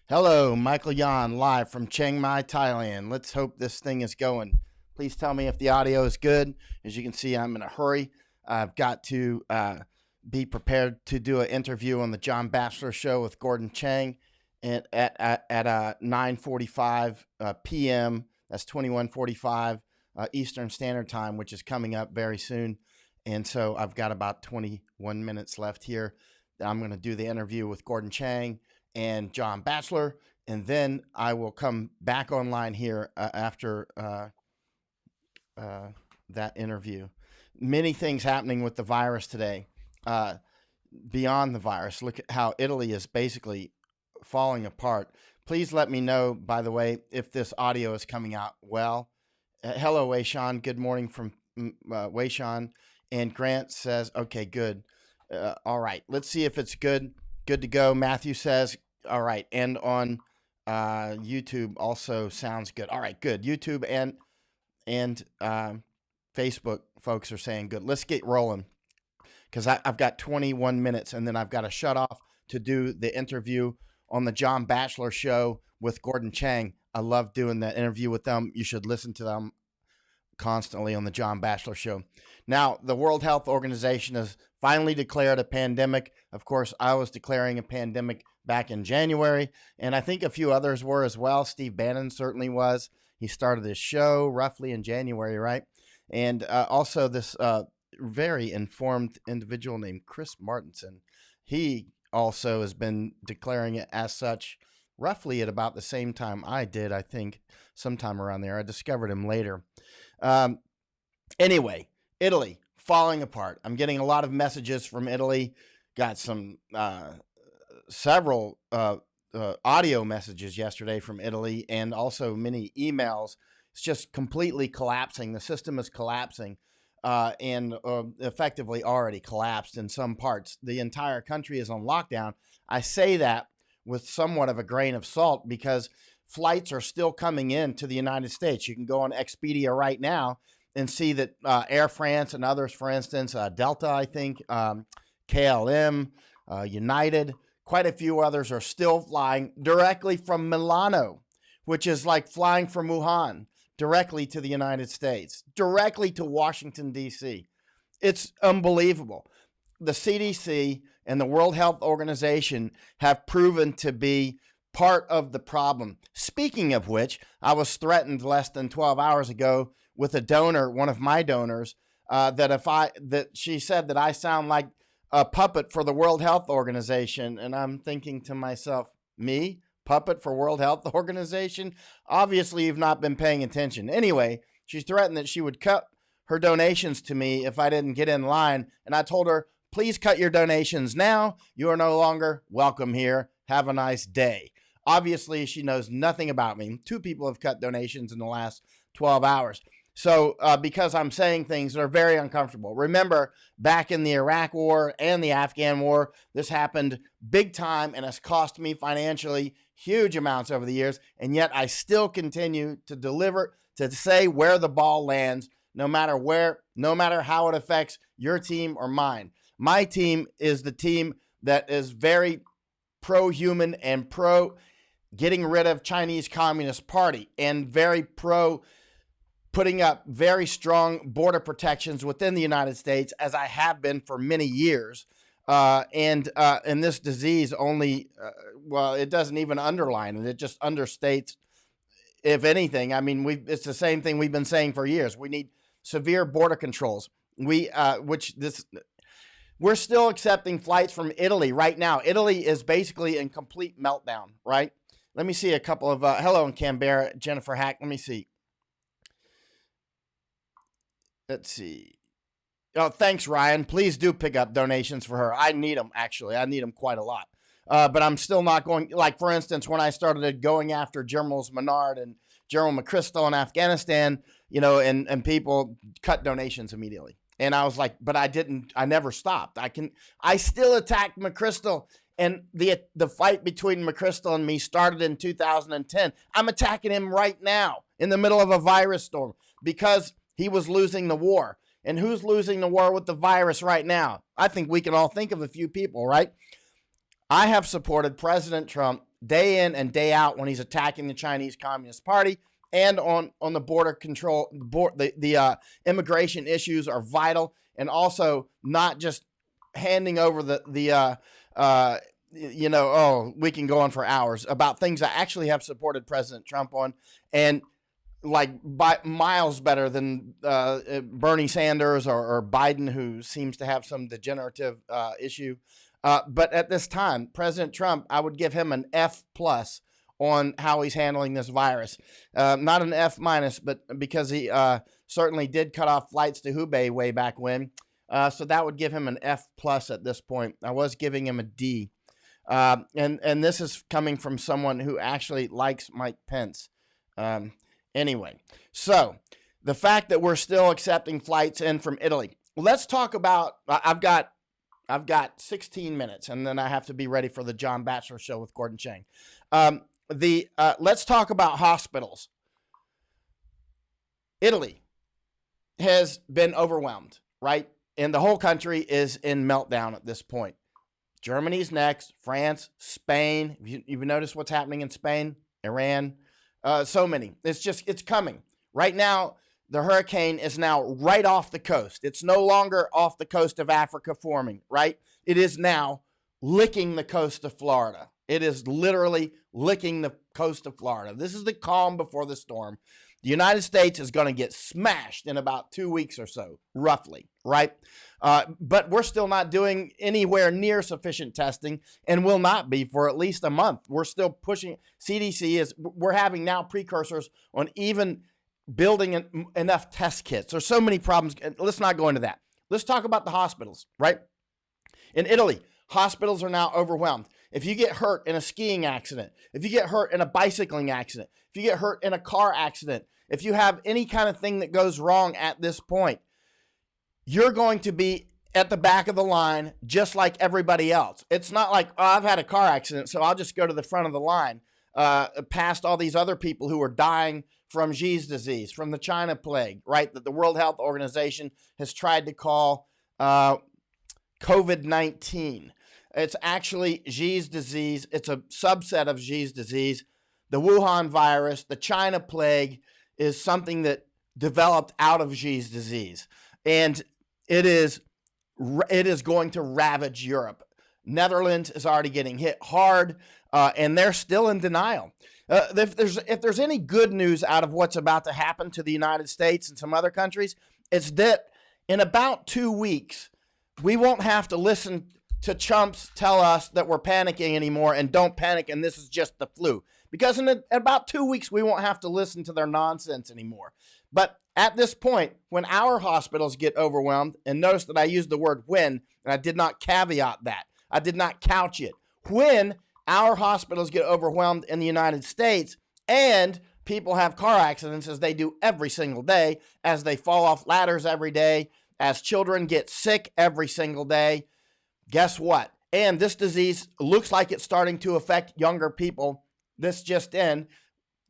Hello, Michael Yon, live from Chiang Mai, Thailand. Let's hope this thing is going. Please tell me if the audio is good. As you can see, I'm in a hurry. I've got to be prepared to do an interview on the John Batchelor Show with Gordon Chang at 9:45 p.m. That's 21:45 Eastern Standard Time, which is coming up very soon. And so I've got about 21 minutes left here. I'm going to do the interview with Gordon Chang and John Batchelor, and then I will come back online here after that interview. Many things happening with the virus today. Beyond the virus, look at how Italy is basically falling apart. Please let me know, by the way, if this audio is coming out well. Hello, Wayshawn. Good morning from Wayshawn. And Grant says, okay, good. All right, let's see if it's good. Good to go. Matthew says, all right. And on YouTube also sounds good. All right, good. YouTube and Facebook folks are saying good. Let's get rolling because I've got 21 minutes and then I've got to shut off to do the interview on the John Batchelor Show with Gordon Chang. I love doing that interview with them. You should listen to them constantly on the John Batchelor Show. Now, the World Health Organization has finally declared a pandemic. Of course, I was declaring a pandemic back in January, and I think a few others were as well. Steve Bannon certainly was. He started this show roughly in January, right? And also this very informed individual named Chris Martenson. He also has been declaring it as such roughly at about the same time I did, I think, sometime around there. I discovered him later. Anyway, Italy falling apart. I'm getting a lot of messages from Italy. Got some several audio messages yesterday from Italy and also many emails. It's just completely collapsing. The system is collapsing and effectively already collapsed in some parts. The entire country is on lockdown. I say that with somewhat of a grain of salt because flights are still coming in to the United States. You can go on Expedia right now and see that Air France and others, for instance, Delta, I think, KLM, United, quite a few others are still flying directly from Milano, which is like flying from Wuhan directly to the United States, directly to Washington, D.C. It's unbelievable. The CDC and the World Health Organization have proven to be part of the problem. Speaking of which, I was threatened less than 12 hours ago with a donor, one of my donors, that she said that I sound like a puppet for the World Health Organization. And I'm thinking to myself, me? Puppet for World Health Organization? Obviously, you've not been paying attention. Anyway, she threatened that she would cut her donations to me if I didn't get in line. And I told her, please cut your donations now. You are no longer welcome here. Have a nice day. Obviously, she knows nothing about me. 2 people have cut donations in the last 12 hours. So because I'm saying things that are very uncomfortable. Remember, back in the Iraq War and the Afghan War, this happened big time and has cost me financially huge amounts over the years. And yet I still continue to deliver, to say where the ball lands, no matter where, no matter how it affects your team or mine. My team is the team that is very pro-human and pro getting rid of Chinese Communist Party and very pro putting up very strong border protections within the United States, as I have been for many years. And this disease only, well, it doesn't even underline it. It just understates, if anything. I mean, it's the same thing we've been saying for years. We need severe border controls. We're still accepting flights from Italy right now. Italy is basically in complete meltdown, right? Let me see a couple of, hello in Canberra, Jennifer Hack. Let me see. Let's see. Oh, thanks, Ryan. Please do pick up donations for her. I need them, actually. I need them quite a lot. But I'm still not going, like, for instance, when I started going after Generals Menard and General McChrystal in Afghanistan, you know, and people cut donations immediately. And I was like, but I never stopped. I still attacked McChrystal. And the fight between McChrystal and me started in 2010. I'm attacking him right now in the middle of a virus storm because he was losing the war. And who's losing the war with the virus right now? I think we can all think of a few people, right? I have supported President Trump day in and day out when he's attacking the Chinese Communist Party and on the border control. The immigration issues are vital, and also not just handing over we can go on for hours about things I actually have supported President Trump on, and like by miles better than Bernie Sanders or Biden, who seems to have some degenerative issue. But at this time, President Trump, I would give him an F plus on how he's handling this virus. Not an F minus, but because he certainly did cut off flights to Hubei way back when. So that would give him an F plus at this point. I was giving him a D. And this is coming from someone who actually likes Mike Pence. Anyway, so the fact that we're still accepting flights in from Italy. Let's talk about. I've got 16 minutes, and then I have to be ready for the John Batchelor show with Gordon Chang. Let's talk about hospitals. Italy has been overwhelmed, right? And the whole country is in meltdown at this point. Germany's next, France, Spain. You've noticed what's happening in Spain, Iran, so many. It's coming. Right now, the hurricane is now right off the coast. It's no longer off the coast of Africa forming, right? It is now licking the coast of Florida. It is literally licking the coast of Florida. This is the calm before the storm. The United States is going to get smashed in about 2 weeks or so, roughly, right? But we're still not doing anywhere near sufficient testing and will not be for at least a month. We're still pushing. We're having now precursors on even building enough test kits. There's so many problems. Let's not go into that. Let's talk about the hospitals, right? In Italy, hospitals are now overwhelmed. If you get hurt in a skiing accident, if you get hurt in a bicycling accident, if you get hurt in a car accident, if you have any kind of thing that goes wrong at this point, you're going to be at the back of the line just like everybody else. It's not like, oh, I've had a car accident, so I'll just go to the front of the line past all these other people who are dying from Xi's disease, from the China plague, right, that the World Health Organization has tried to call COVID-19. It's actually Xi's disease. It's a subset of Xi's disease. The Wuhan virus, the China plague, is something that developed out of Xi's disease. And it is going to ravage Europe. Netherlands is already getting hit hard, and they're still in denial. If there's any good news out of what's about to happen to the United States and some other countries, it's that in about 2 weeks, we won't have to listen to chumps tell us that we're panicking anymore and don't panic and this is just the flu. Because in about 2 weeks, we won't have to listen to their nonsense anymore. But at this point, when our hospitals get overwhelmed, and notice that I used the word when, and I did not caveat that. I did not couch it. When our hospitals get overwhelmed in the United States and people have car accidents, as they do every single day, as they fall off ladders every day, as children get sick every single day, guess what? And this disease looks like it's starting to affect younger people. This just in.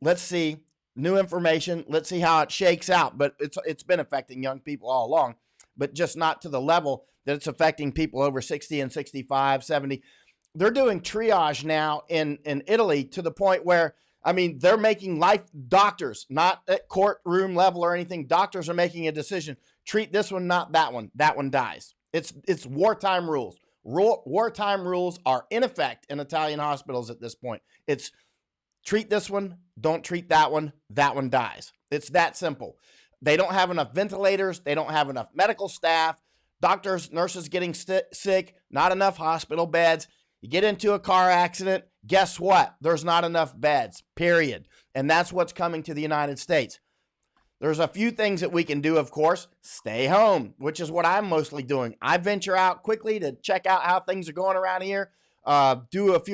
Let's see. New information. Let's see how it shakes out. But it's been affecting young people all along, but just not to the level that it's affecting people over 60 and 65, 70. They're doing triage now in Italy to the point where, I mean, they're making doctors, not at courtroom level or anything. Doctors are making a decision. Treat this one, not that one. That one dies. It's wartime rules. Wartime rules are in effect in Italian hospitals at this point. It's treat this one, don't treat that one dies. It's that simple. They don't have enough ventilators. They don't have enough medical staff. Doctors, nurses getting sick, not enough hospital beds. You get into a car accident, guess what? There's not enough beds, period. And that's what's coming to the United States. There's a few things that we can do, of course. Stay home, which is what I'm mostly doing. I venture out quickly to check out how things are going around here. I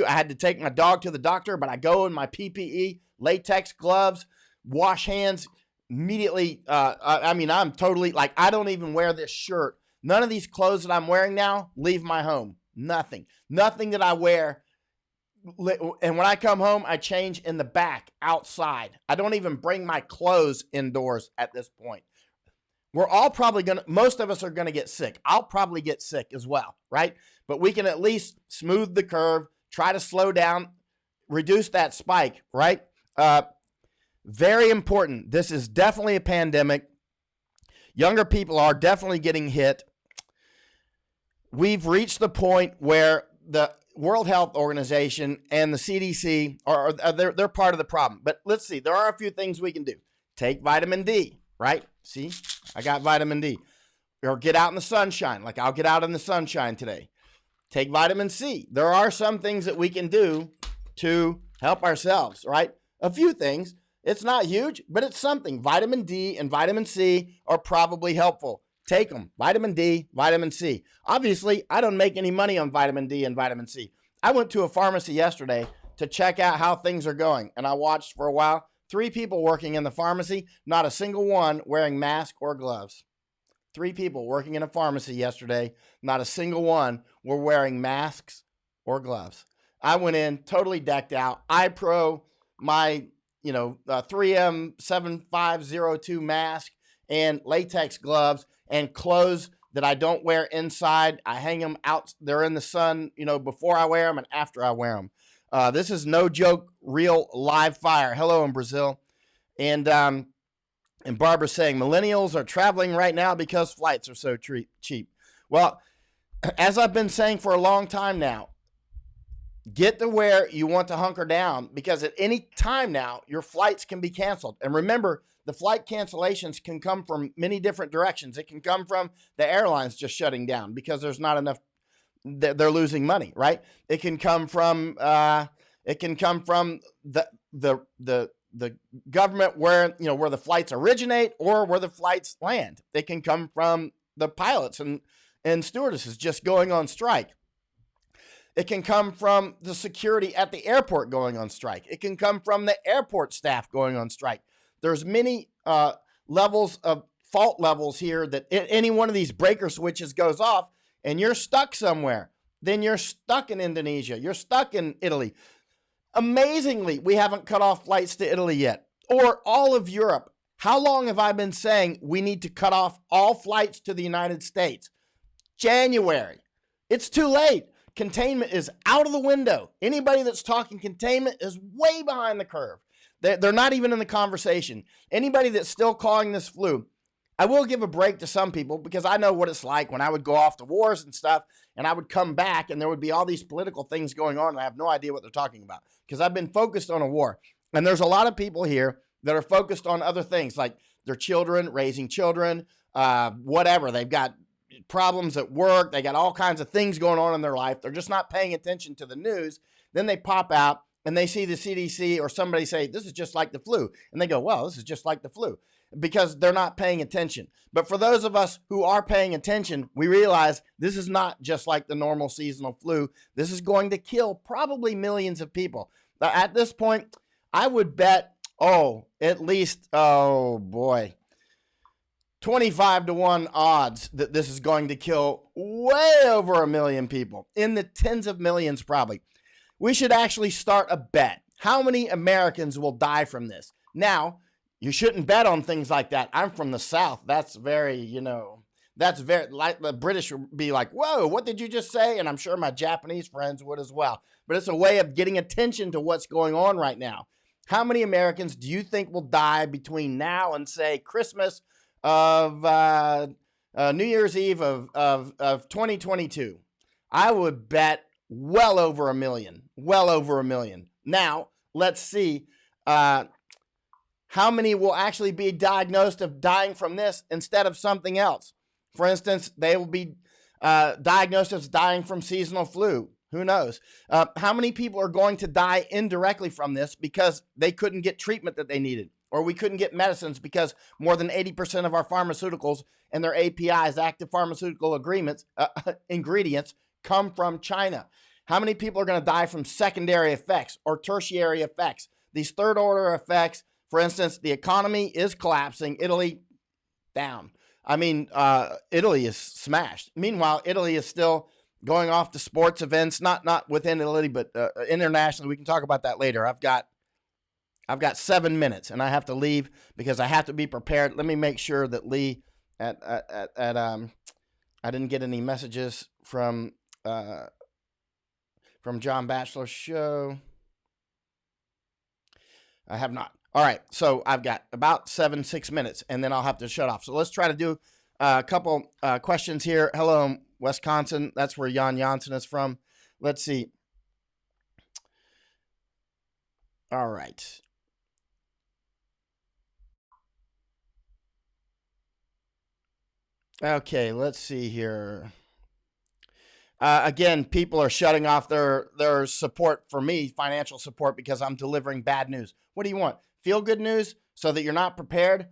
had to take my dog to the doctor, but I go in my PPE, latex gloves, wash hands immediately. I'm totally I don't even wear this shirt. None of these clothes that I'm wearing now leave my home. Nothing that I wear. And when I come home, I change in the back outside. I don't even bring my clothes indoors at this point. we're all probably most of us are going to get sick. I'll probably get sick as well, right? But we can at least smooth the curve, try to slow down, reduce that spike, right? Very important. This is definitely a pandemic. Younger people are definitely getting hit. We've reached the point where the World Health Organization and the CDC they're part of the problem. But let's see, there are a few things we can do. Take vitamin D, right? See, I got vitamin D. Or get out in the sunshine, like I'll get out in the sunshine today. Take vitamin C. There are some things that we can do to help ourselves, right? A few things. It's not huge, but it's something. Vitamin D and vitamin C are probably helpful. Take them. Vitamin D, vitamin C. Obviously, I don't make any money on vitamin D and vitamin C. I went to a pharmacy yesterday to check out how things are going, and I watched for a while. 3 people working in the pharmacy, not a single one wearing mask or gloves. 3 people working in a pharmacy yesterday, not a single one were wearing masks or gloves. I went in totally decked out. iPro, my 3M 7502 mask and latex gloves and clothes that I don't wear inside. I hang them out. They're in the sun, before I wear them and after I wear them. This is no joke, real live fire. Hello in Brazil. And Barbara's saying millennials are traveling right now because flights are so cheap. Well, as I've been saying for a long time now, get to where you want to hunker down, because at any time now, your flights can be canceled. And remember, the flight cancellations can come from many different directions. It can come from the airlines just shutting down because there's not enough, they're losing money, right? It can come from the government where the flights originate or where the flights land. It can come from the pilots and stewardesses just going on strike. It can come from the security at the airport going on strike. It can come from the airport staff going on strike. There's many levels of fault levels here that any one of these breaker switches goes off and you're stuck somewhere. Then you're stuck in Indonesia. You're stuck in Italy. Amazingly, we haven't cut off flights to Italy yet, or all of Europe. How long have I been saying we need to cut off all flights to the United States? January. It's too late. Containment is out of the window. Anybody that's talking containment is way behind the curve. They're not even in the conversation. Anybody that's still calling this flu, I will give a break to some people because I know what it's like when I would go off to wars and stuff and I would come back and there would be all these political things going on and I have no idea what they're talking about because I've been focused on a war. And there's a lot of people here that are focused on other things like their children, raising children, whatever. They've got problems at work. They got all kinds of things going on in their life. They're just not paying attention to the news. Then they pop out and they see the CDC or somebody say, this is just like the flu. And they go, well, this is just like the flu because they're not paying attention. But for those of us who are paying attention, we realize this is not just like the normal seasonal flu. This is going to kill probably millions of people. At this point, I would bet, at least, 25-1 odds that this is going to kill way over 1 million people, in the tens of millions probably. We should actually start a bet. How many Americans will die from this? Now, you shouldn't bet on things like that. I'm from the South. That's very, like the British would be like, whoa, what did you just say? And I'm sure my Japanese friends would as well. But it's a way of getting attention to what's going on right now. How many Americans do you think will die between now and, say, Christmas of New Year's Eve of 2022? I would bet well over 1 million. Well over 1 million. Now, let's see how many will actually be diagnosed of dying from this instead of something else. For instance, they will be diagnosed as dying from seasonal flu. Who knows? How many people are going to die indirectly from this because they couldn't get treatment that they needed? Or we couldn't get medicines because more than 80% of our pharmaceuticals and their APIs, active pharmaceutical ingredients, come from China. How many people are going to die from secondary effects or tertiary effects? These third order effects, for instance, the economy is collapsing. Italy, down. Italy is smashed. Meanwhile, Italy is still going off to sports events, not within Italy, but internationally. We can talk about that later. I've got 7 minutes and I have to leave because I have to be prepared. Let me make sure that Lee I didn't get any messages from John Bachelor's show. I have not. All right, so I've got about 6 minutes, and then I'll have to shut off. So let's try to do a couple questions here. Hello, Wisconsin. That's where Jan Janssen is from. Let's see. All right. Okay, let's see here. Again, people are shutting off their support for me, financial support, because I'm delivering bad news. What do you want? Feel good news so that you're not prepared?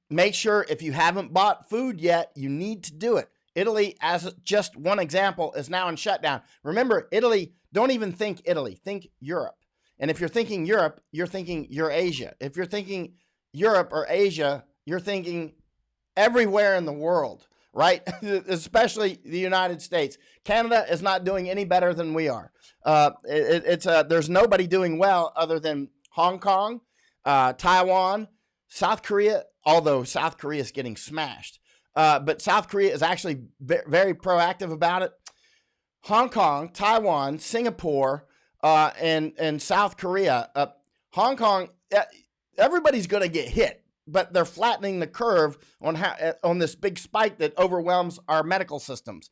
Make sure if you haven't bought food yet, you need to do it. Italy, as just one example, is now in shutdown. Remember, Italy, don't even think Italy, think Europe. And if you're thinking Europe, you're thinking Eurasia. If you're thinking Europe or Asia, you're thinking everywhere in the world, right? Especially the United States. Canada is not doing any better than we are. There's nobody doing well other than Hong Kong, Taiwan, South Korea, although South Korea is getting smashed. But South Korea is actually very proactive about it. Hong Kong, Taiwan, Singapore, and South Korea. Hong Kong, everybody's going to get hit, but they're flattening the curve on this big spike that overwhelms our medical systems.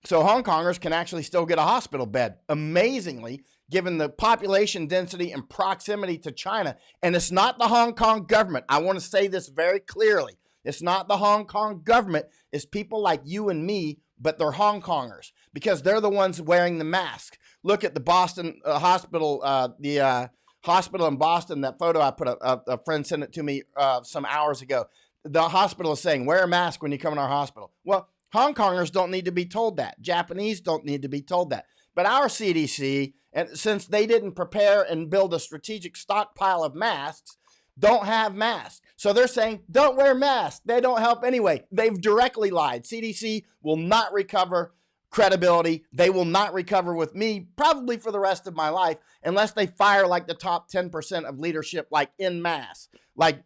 So Hong Kongers can actually still get a hospital bed, amazingly, given the population density and proximity to China. And it's not the Hong Kong government. I want to say this very clearly. It's not the Hong Kong government. It's people like you and me, but they're Hong Kongers because they're the ones wearing the mask. Look at the Boston hospital, the hospital in Boston, that photo I put up, a friend sent it to me some hours ago. The hospital is saying, wear a mask when you come in our hospital. Well, Hong Kongers don't need to be told that. Japanese don't need to be told that. But our CDC, and since they didn't prepare and build a strategic stockpile of masks, don't have masks. So they're saying, don't wear masks. They don't help anyway. They've directly lied. CDC will not recover credibility. They will not recover with me probably for the rest of my life unless they fire like the top 10% of leadership, like en masse, like,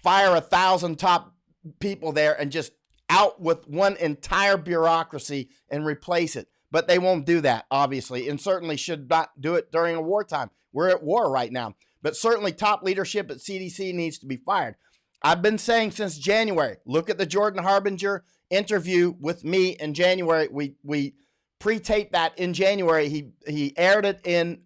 fire 1,000 top people there and just out with one entire bureaucracy and replace it. But they won't do that, obviously, and certainly should not do it during a wartime. We're at war right now. But certainly top leadership at CDC needs to be fired. I've been saying since January, look at the Jordan Harbinger interview with me in January. We pre-taped that in January. He aired it in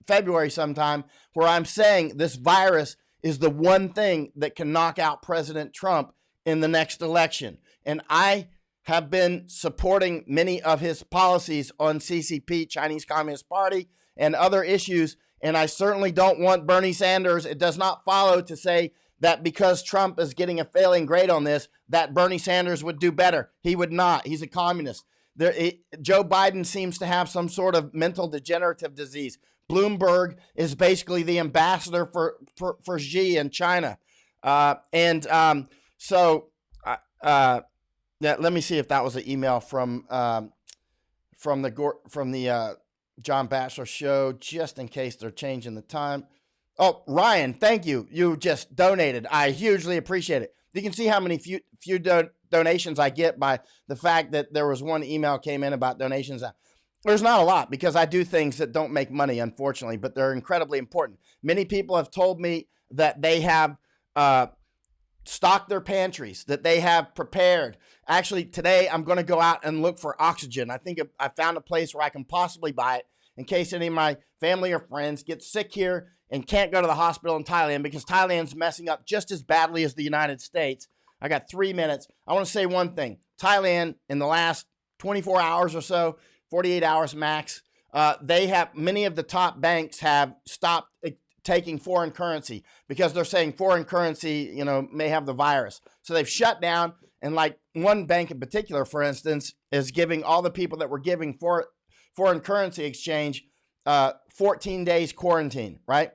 February sometime, where I'm saying this virus is the one thing that can knock out President Trump in the next election. And I have been supporting many of his policies on CCP, Chinese Communist Party, and other issues. And I certainly don't want Bernie Sanders. It does not follow to say that because Trump is getting a failing grade on this, that Bernie Sanders would do better. He would not. He's a communist. Joe Biden seems to have some sort of mental degenerative disease. Bloomberg is basically the ambassador for Xi in China. Let me see if that was an email from the John Bachelor show, just in case they're changing the time. Oh, Ryan, thank you. You just donated. I hugely appreciate it. You can see how many few donations I get by the fact that there was one email came in about donations. There's not a lot because I do things that don't make money, unfortunately, but they're incredibly important. Many people have told me that they have stocked their pantries, that they have prepared. Actually, today I'm going to go out and look for oxygen. I think I found a place where I can possibly buy it in case any of my family or friends get sick here and can't go to the hospital in Thailand, because Thailand's messing up just as badly as the United States. I got 3 minutes. I want to say one thing. Thailand, in the last 24 hours or so, 48 hours max, many of the top banks have stopped taking foreign currency because they're saying foreign currency, may have the virus. So they've shut down, and like one bank in particular, for instance, is giving all the people that were giving foreign currency exchange 14 days quarantine, right?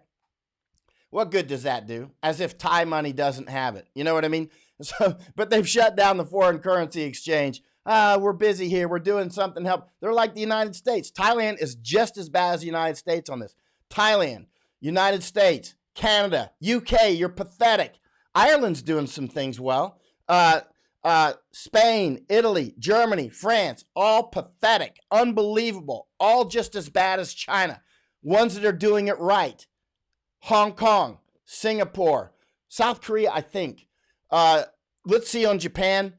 What good does that do? As if Thai money doesn't have it. You know what I mean? So, but they've shut down the foreign currency exchange. We're busy here. We're doing something to help. They're like the United States. Thailand is just as bad as the United States on this. Thailand, United States, Canada, UK, you're pathetic. Ireland's doing some things well. Spain, Italy, Germany, France, all pathetic, unbelievable, all just as bad as China. Ones that are doing it right. Hong Kong, Singapore, South Korea, I think. Let's see on Japan.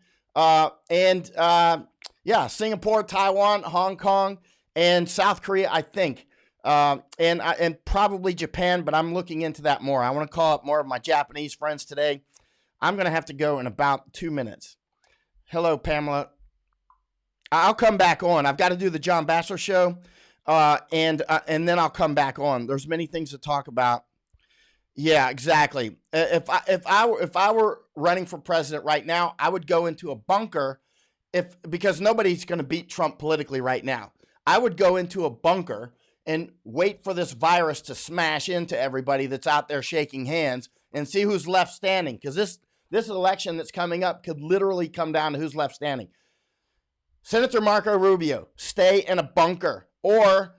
Singapore, Taiwan, Hong Kong, and South Korea, I think. And probably Japan, but I'm looking into that more. I want to call up more of my Japanese friends today. I'm going to have to go in about 2 minutes. Hello, Pamela. I'll come back on. I've got to do the John Batchelor show, and then I'll come back on. There's many things to talk about. Yeah, exactly. If I were running for president right now, I would go into a bunker because nobody's going to beat Trump politically right now. I would go into a bunker and wait for this virus to smash into everybody that's out there shaking hands and see who's left standing, because this election that's coming up could literally come down to who's left standing. Senator Marco Rubio, stay in a bunker. Or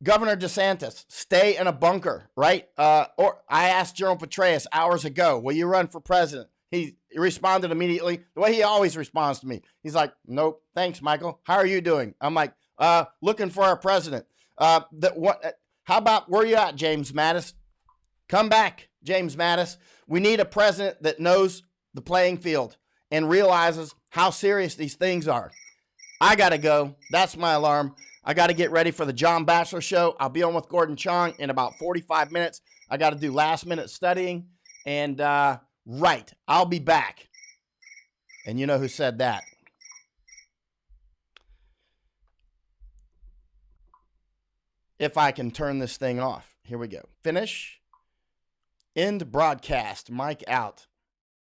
Governor DeSantis, stay in a bunker, right? Or I asked General Petraeus hours ago, will you run for president? He responded immediately the way he always responds to me. He's like, nope, thanks, Michael. How are you doing? I'm like, looking for our president. How about where you at, James Mattis? Come back, James Mattis. We need a president that knows the playing field and realizes how serious these things are. I got to go. That's my alarm. I got to get ready for the John Batchelor show. I'll be on with Gordon Chong in about 45 minutes. I got to do last minute studying. And, I'll be back. And you know who said that? If I can turn this thing off. Here we go. Finish. End broadcast. Mic out.